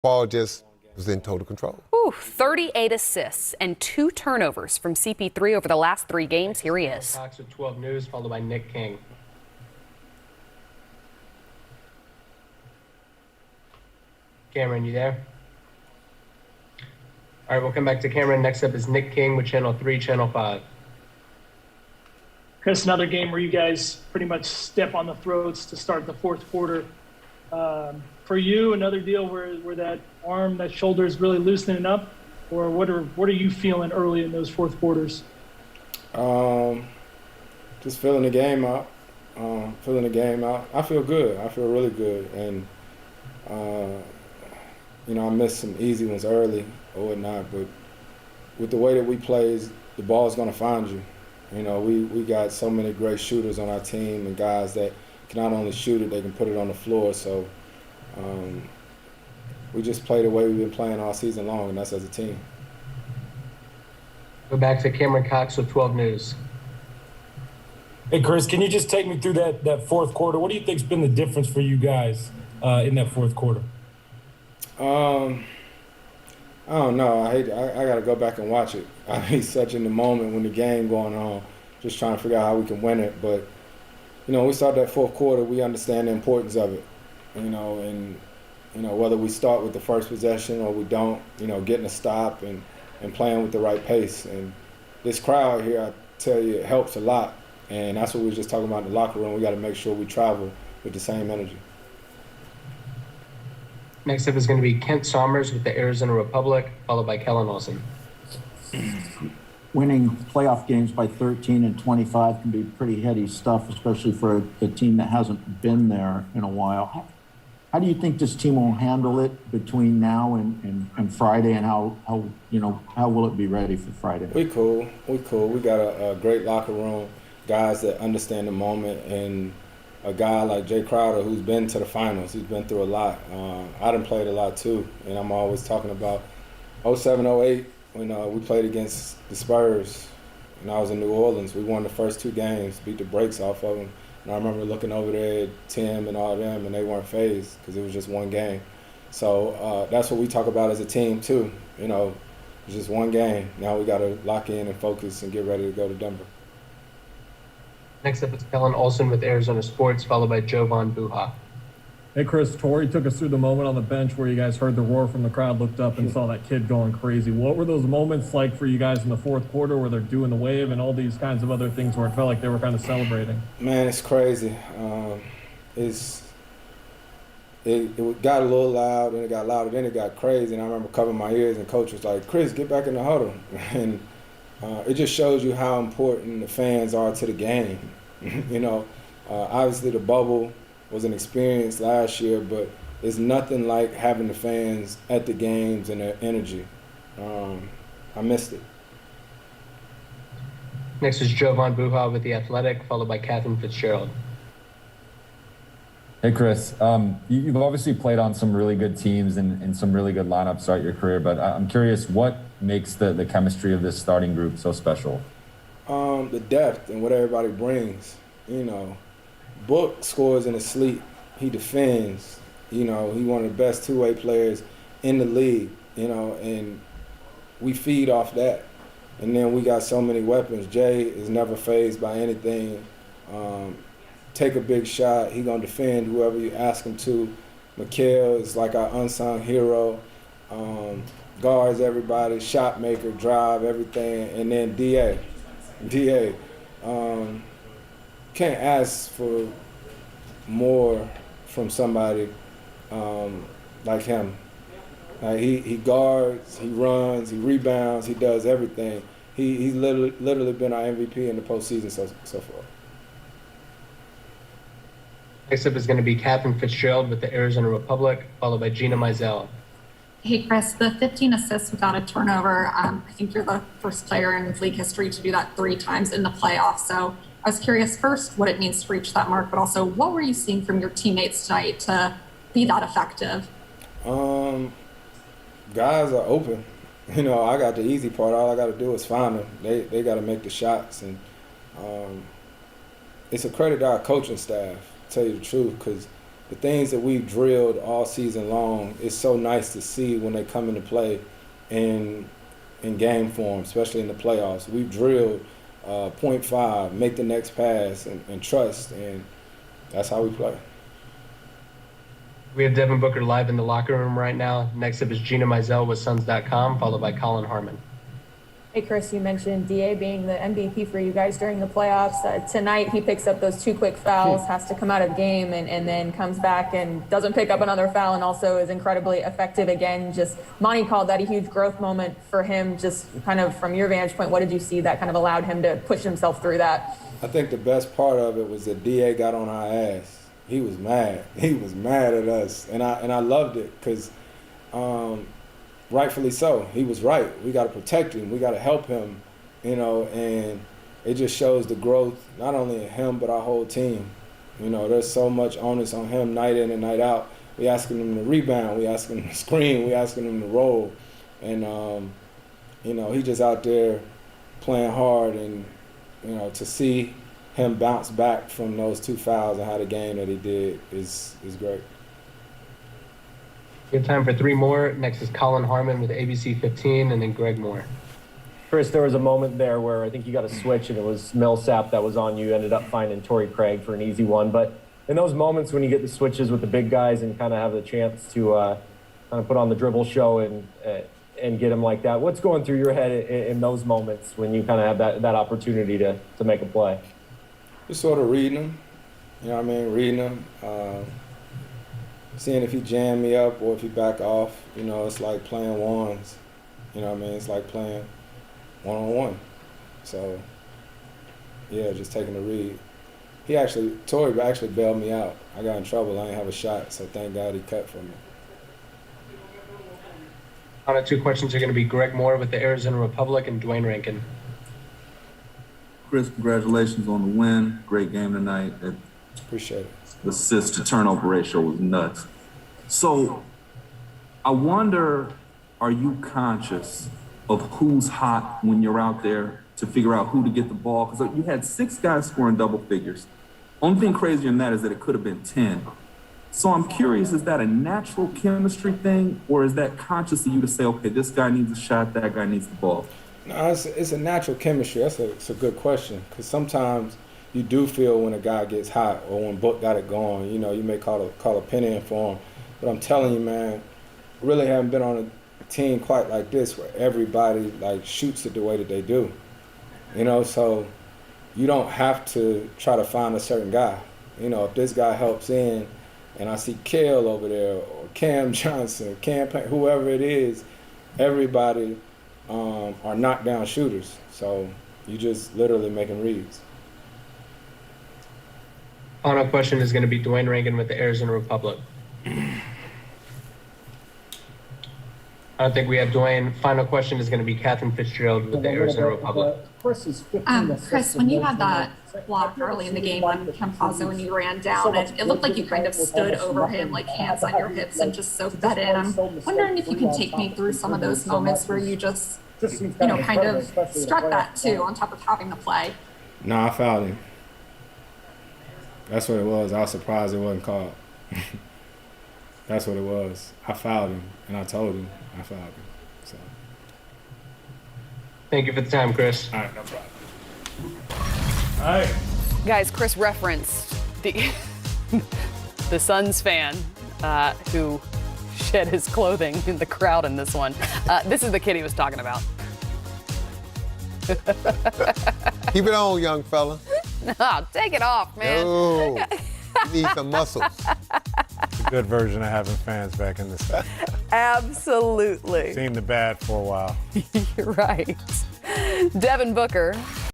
Ball just was in total control. Ooh, 38 assists and 2 turnovers from CP3 over the last 3 games. Here he is. Cox with 12 News, followed by Nick King. Cameron, you there? All right, we'll come back to Cameron. Next up is Nick King with Channel 3, Channel 5. Chris, another game where you guys pretty much step on the throats to start the fourth quarter. For you, another deal where that arm, that shoulder is really loosening up, or what are you feeling early in those fourth quarters? Just filling the game out. I feel good. I feel really good, and I missed some easy ones early or whatnot. But with the way that we play, the ball's gonna find you. We got so many great shooters on our team and guys that can not only shoot it, they can put it on the floor. So we just play the way we've been playing all season long, and that's as a team. Go back to Cameron Cox with 12 News. Hey, Chris, can you just take me through that fourth quarter? What do you think's been the difference for you guys in that fourth quarter? I don't know. I got to go back and watch it. I mean, such in the moment when the game going on, just trying to figure out how we can win it. But, we start that fourth quarter, we understand the importance of it, and whether we start with the first possession or we don't, getting a stop and playing with the right pace. And this crowd here, I tell you, it helps a lot. And that's what we were just talking about in the locker room. We got to make sure we travel with the same energy. Next up is going to be Kent Somers with the Arizona Republic, followed by Kellen Olson. Winning playoff games by 13 and 25 can be pretty heady stuff, especially for a team that hasn't been there in a while. How do you think this team will handle it between now and Friday, and how will it be ready for Friday? We cool. We got a great locker room, guys that understand the moment, and a guy like Jay Crowder who's been to the finals. He's been through a lot. I done played a lot too, and I'm always talking about 07, 08 when we played against the Spurs, and I was in New Orleans. We won the first 2 games, beat the brakes off of them. And I remember looking over there at Tim and all them, and they weren't fazed because it was just one game. So that's what we talk about as a team too. It's just one game. Now we got to lock in and focus and get ready to go to Denver. Next up is Kellen Olson with Arizona Sports, followed by Jovan Buha. Hey, Chris, Torrey took us through the moment on the bench where you guys heard the roar from the crowd, looked up and saw that kid going crazy. What were those moments like for you guys in the fourth quarter where they're doing the wave and all these kinds of other things where it felt like they were kind of celebrating? Man, it's crazy. It got a little loud, and it got louder, then it got crazy, and I remember covering my ears, and coach was like, "Chris, get back in the huddle." And it just shows you how important the fans are to the game. Obviously the bubble was an experience last year, but it's nothing like having the fans at the games and their energy. I missed it. Next is Jovan Buha with The Athletic, followed by Catherine Fitzgerald. Hey, Chris. You've obviously played on some really good teams and some really good lineups throughout your career, but I'm curious, what makes the chemistry of this starting group so special? The depth and what everybody brings. Book scores in his sleep. He defends. He one of the best two-way players in the league, and we feed off that. And then we got so many weapons. Jay is never fazed by anything. Take a big shot, he gonna defend whoever you ask him to. Mikhail is like our unsung hero. Guards everybody, shot maker, drive, everything. And then DA. Can't ask for more from somebody like him. He guards, he runs, he rebounds, he does everything. He's literally been our MVP in the postseason so far. Next up is going to be Catherine Fitzgerald with the Arizona Republic, followed by Gina Mizell. Hey, Chris, the 15 assists without a turnover, I think you're the first player in league history to do that 3 times in the playoffs. So I was curious first what it means to reach that mark, but also what were you seeing from your teammates tonight to be that effective? Guys are open. I got the easy part. All I got to do is find them. They got to make the shots. And it's a credit to our coaching staff, to tell you the truth, because the things that we've drilled all season long, it's so nice to see when they come into play in game form, especially in the playoffs. We've drilled 0.5, make the next pass, and trust, and that's how we play. We have Devin Booker live in the locker room right now. Next up is Gina Mizell with Suns.com, followed by Colin Harmon. Hey, Chris, you mentioned DA being the MVP for you guys during the playoffs. Tonight, he picks up those 2 quick fouls, has to come out of the game, and then comes back and doesn't pick up another foul, and also is incredibly effective again. Just Monty called that a huge growth moment for him. Just kind of from your vantage point, what did you see that kind of allowed him to push himself through that? I think the best part of it was that DA got on our ass. He was mad. He was mad at us, and I loved it because. Rightfully so. He was right. We got to protect him. We got to help him, and it just shows the growth, not only in him, but our whole team. There's so much onus on him night in and night out. We asking him to rebound. We asking him to screen. We asking him to roll. And, he just out there playing hard, and, to see him bounce back from those 2 fouls and how the game that he did is great. We have time for 3 more. Next is Colin Harmon with ABC 15, and then Greg Moore. Chris, there was a moment there where I think you got a switch and it was Millsap that was on you. Ended up finding Torrey Craig for an easy one. But in those moments when you get the switches with the big guys and kind of have the chance to kind of put on the dribble show and get them like that, what's going through your head in those moments when you kind of have that opportunity to make a play? Just sort of reading them, reading them. Seeing if he jam me up or if he back off, it's like playing ones. It's like playing one-on-one. So, yeah, just taking a read. Torrey actually bailed me out. I got in trouble. I didn't have a shot, so thank God he cut for me. Our 2 questions are going to be Greg Moore with the Arizona Republic and Dwayne Rankin. Chris, congratulations on the win. Great game tonight. Appreciate it. The assist to turnover ratio was nuts. So I wonder, are you conscious of who's hot when you're out there to figure out who to get the ball? Because you had 6 guys scoring double figures. Only thing crazier than that is that it could have been 10. So I'm curious, is that a natural chemistry thing, or is that conscious of you to say, okay, this guy needs a shot, that guy needs the ball? No, it's a natural chemistry. It's a good question, because sometimes you do feel when a guy gets hot or when Book got it going, you may call a penny in for him. But I'm telling you, man, really haven't been on a team quite like this where everybody shoots it the way that they do. So you don't have to try to find a certain guy. If this guy helps in and I see Kale over there or Cam Johnson, whoever it is, everybody are knockdown shooters. So you just literally making reads. Final question is going to be Dwayne Rankin with the Arizona Republic. I don't think we have Dwayne. Final question is going to be Catherine Fitzgerald with the Arizona Republic. Chris, when you had that block early in the game on Campazzo and you ran down, it looked like you kind of stood over him, like hands on your hips, and just soaked that in. I'm wondering if you can take me through some of those moments where you just, kind of struck that too, on top of having the play. No, I fouled him. That's what it was. I was surprised it wasn't called. That's what it was. I fouled him, and I told him I fouled him. So. Thank you for the time, Chris. All right, no problem. All right. Guys, Chris referenced the Suns fan who shed his clothing in the crowd in this one. This is the kid he was talking about. Keep it on, young fella. No, take it off, man. No, you need some muscles. It's a good version of having fans back in the South. Absolutely. Seen the bad for a while. You're right. Devin Booker